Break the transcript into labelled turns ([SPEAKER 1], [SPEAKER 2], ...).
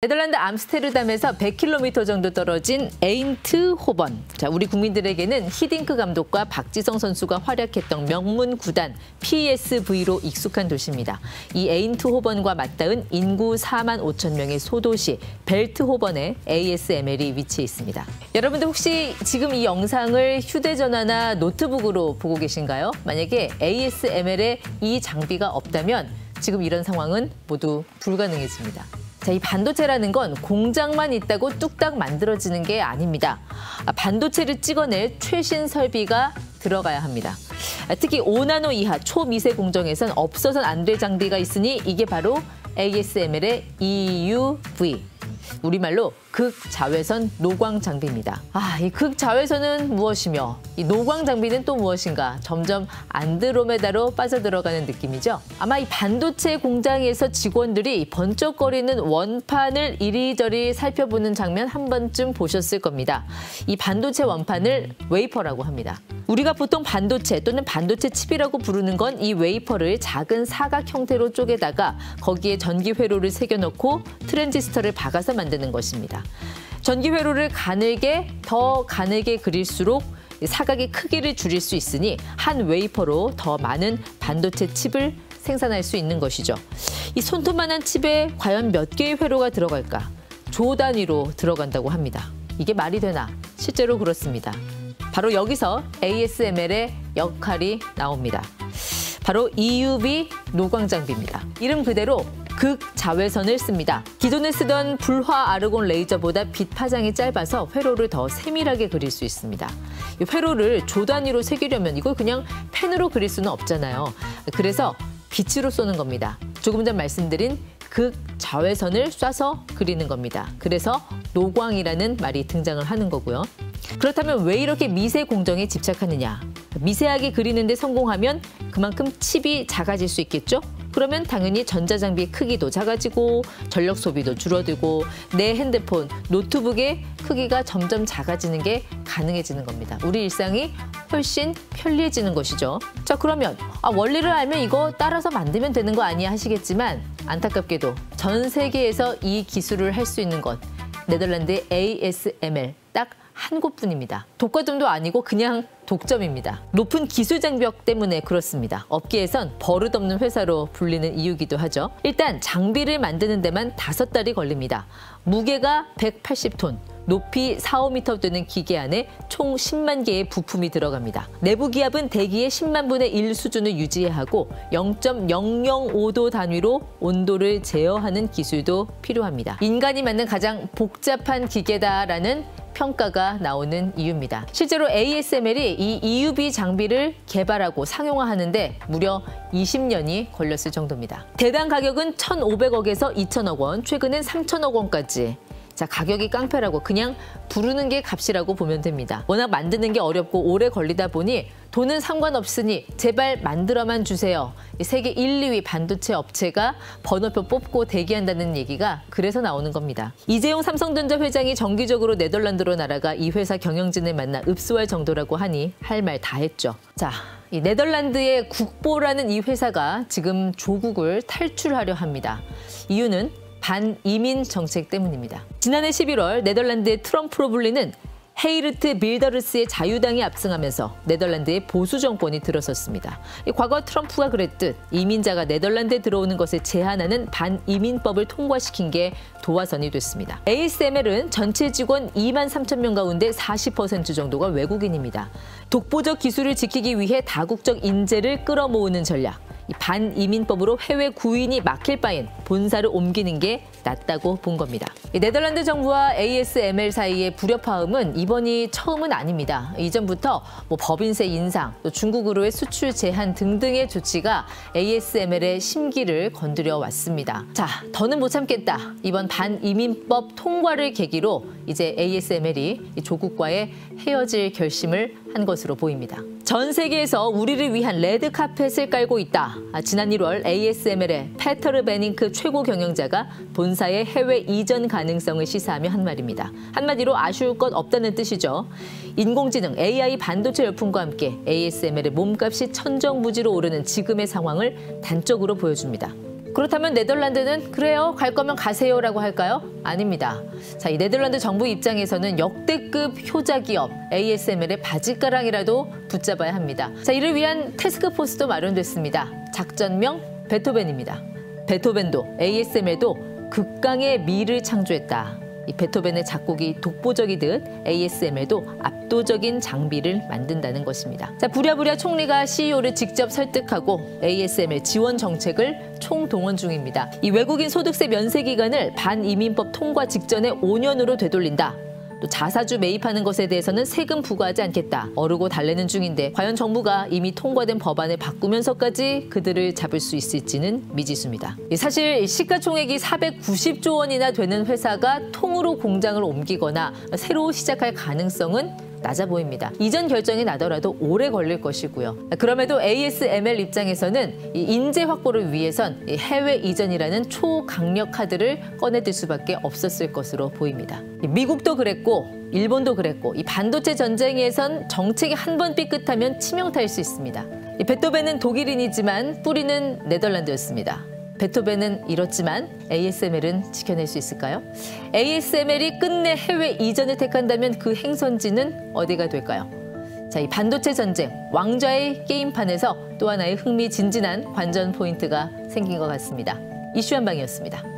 [SPEAKER 1] 네덜란드 암스테르담에서 100km 정도 떨어진 에인트호번. 자, 우리 국민들에게는 히딩크 감독과 박지성 선수가 활약했던 명문 구단 PSV로 익숙한 도시입니다. 이 에인트호번과 맞닿은 인구 4만 5천 명의 소도시 벨트호번에 ASML이 위치해 있습니다. 여러분들 혹시 지금 이 영상을 휴대전화나 노트북으로 보고 계신가요? 만약에 ASML에 이 장비가 없다면 지금 이런 상황은 모두 불가능해집니다. 자, 이 반도체라는 건 공장만 있다고 뚝딱 만들어지는 게 아닙니다. 반도체를 찍어낼 최신 설비가 들어가야 합니다. 특히 5나노 이하 초미세 공정에선 없어서는 안 될 장비가 있으니 이게 바로 ASML의 EUV. 우리말로 극자외선 노광 장비입니다. 이 극자외선은 무엇이며 이 노광 장비는 또 무엇인가? 점점 안드로메다로 빠져들어가는 느낌이죠. 아마 이 반도체 공장에서 직원들이 번쩍거리는 원판을 이리저리 살펴보는 장면 한 번쯤 보셨을 겁니다. 이 반도체 원판을 웨이퍼라고 합니다. 우리가 보통 반도체 또는 반도체 칩이라고 부르는 건 이 웨이퍼를 작은 사각 형태로 쪼개다가 거기에 전기 회로를 새겨넣고 트랜지스터를 박아서 만드는 것입니다. 전기 회로를 더 가늘게 그릴수록 사각의 크기를 줄일 수 있으니 한 웨이퍼로 더 많은 반도체 칩을 생산할 수 있는 것이죠. 이 손톱만한 칩에 과연 몇 개의 회로가 들어갈까? 조 단위로 들어간다고 합니다. 이게 말이 되나? 실제로 그렇습니다. 바로 여기서 ASML의 역할이 나옵니다. 바로 EUV 노광 장비입니다. 이름 그대로 극자외선을 씁니다. 기존에 쓰던 불화 아르곤 레이저보다 빛 파장이 짧아서 회로를 더 세밀하게 그릴 수 있습니다. 이 회로를 조 단위로 새기려면 이걸 그냥 펜으로 그릴 수는 없잖아요. 그래서 빛으로 쏘는 겁니다. 조금 전 말씀드린 극자외선을 쏴서 그리는 겁니다. 그래서 노광이라는 말이 등장을 하는 거고요. 그렇다면 왜 이렇게 미세 공정에 집착하느냐? 미세하게 그리는데 성공하면 그만큼 칩이 작아질 수 있겠죠? 그러면 당연히 전자장비의 크기도 작아지고 전력 소비도 줄어들고 내 핸드폰, 노트북의 크기가 점점 작아지는 게 가능해지는 겁니다. 우리 일상이 훨씬 편리해지는 것이죠. 자, 그러면 원리를 알면 이거 따라서 만들면 되는 거 아니야 하시겠지만 안타깝게도 전 세계에서 이 기술을 할 수 있는 것 네덜란드의 ASML 딱 한 곳뿐입니다. 독과점도 아니고 그냥 독점입니다. 높은 기술 장벽 때문에 그렇습니다. 업계에선 버릇없는 회사로 불리는 이유기도 하죠. 일단 장비를 만드는 데만 5달이 걸립니다. 무게가 180톤. 높이 4, 5m 되는 기계 안에 총 10만 개의 부품이 들어갑니다. 내부 기압은 대기의 10만 분의 1 수준을 유지해야 하고 0.005도 단위로 온도를 제어하는 기술도 필요합니다. 인간이 만든 가장 복잡한 기계다라는 평가가 나오는 이유입니다. 실제로 ASML이 이 EUV 장비를 개발하고 상용화하는데 무려 20년이 걸렸을 정도입니다. 대당 가격은 1,500억에서 2,000억 원, 최근엔 3,000억 원까지. 자, 가격이 깡패라고 그냥 부르는 게 값이라고 보면 됩니다. 워낙 만드는 게 어렵고 오래 걸리다 보니 돈은 상관없으니 제발 만들어만 주세요. 세계 1, 2위 반도체 업체가 번호표 뽑고 대기한다는 얘기가 그래서 나오는 겁니다. 이재용 삼성전자 회장이 정기적으로 네덜란드로 날아가 이 회사 경영진을 만나 읍소할 정도라고 하니 할 말 다 했죠. 자, 이 네덜란드의 국보라는 이 회사가 지금 조국을 탈출하려 합니다. 이유는 반이민 정책 때문입니다. 지난해 11월 네덜란드의 트럼프로 불리는 헤이르트 빌더르스의 자유당이 압승하면서 네덜란드의 보수 정권이 들어섰습니다. 과거 트럼프가 그랬듯 이민자가 네덜란드에 들어오는 것을 제한하는 반이민법을 통과시킨 게 도화선이 됐습니다. ASML은 전체 직원 2만 3천 명 가운데 40% 정도가 외국인입니다. 독보적 기술을 지키기 위해 다국적 인재를 끌어모으는 전략. 반이민법으로 해외 구인이 막힐 바엔 본사를 옮기는 게 낫다고 본 겁니다. 네덜란드 정부와 ASML 사이의 불협화음은 이번이 처음은 아닙니다. 이전부터 법인세 인상, 또 중국으로의 수출 제한 등등의 조치가 ASML의 심기를 건드려 왔습니다. 자, 더는 못 참겠다. 이번 반이민법 통과를 계기로 이제 ASML이 조국과의 헤어질 결심을 한 것으로 보입니다. 전 세계에서 우리를 위한 레드카펫을 깔고 있다. 지난 1월 ASML의 페터르 베닝크 최고 경영자가 본사의 해외 이전 가능성을 시사하며 한 말입니다. 한마디로 아쉬울 것 없다는 뜻이죠. 인공지능, AI 반도체 열풍과 함께 ASML의 몸값이 천정부지로 오르는 지금의 상황을 단적으로 보여줍니다. 그렇다면 네덜란드는 그래요, 갈 거면 가세요라고 할까요? 아닙니다. 자, 이 네덜란드 정부 입장에서는 역대급 효자 기업 ASML의 바짓가랑이라도 붙잡아야 합니다. 자, 이를 위한 태스크포스도 마련됐습니다. 작전명 베토벤입니다. 베토벤도 ASML도 극강의 미를 창조했다. 이 베토벤의 작곡이 독보적이듯 ASML도 압도적인 장비를 만든다는 것입니다. 자, 부랴부랴 총리가 CEO를 직접 설득하고 ASML 지원 정책을 총동원 중입니다. 이 외국인 소득세 면세 기간을 반이민법 통과 직전에 5년으로 되돌린다. 또 자사주 매입하는 것에 대해서는 세금 부과하지 않겠다. 어르고 달래는 중인데 과연 정부가 이미 통과된 법안을 바꾸면서까지 그들을 잡을 수 있을지는 미지수입니다. 사실 시가총액이 490조 원이나 되는 회사가 통으로 공장을 옮기거나 새로 시작할 가능성은 낮아 보입니다. 이전 결정이 나더라도 오래 걸릴 것이고요. 그럼에도 ASML 입장에서는 이 인재 확보를 위해선 해외 이전이라는 초강력 카드를 꺼내들 수밖에 없었을 것으로 보입니다. 미국도 그랬고 일본도 그랬고 이 반도체 전쟁에선 정책이 한 번 삐끗하면 치명타일 수 있습니다. 이 베토벤은 독일인이지만 뿌리는 네덜란드였습니다. 베토벤은 이렇지만 ASML은 지켜낼 수 있을까요? ASML이 끝내 해외 이전을 택한다면 그 행선지는 어디가 될까요? 자, 이 반도체 전쟁, 왕좌의 게임판에서 또 하나의 흥미진진한 관전 포인트가 생긴 것 같습니다. 이슈 한방이었습니다.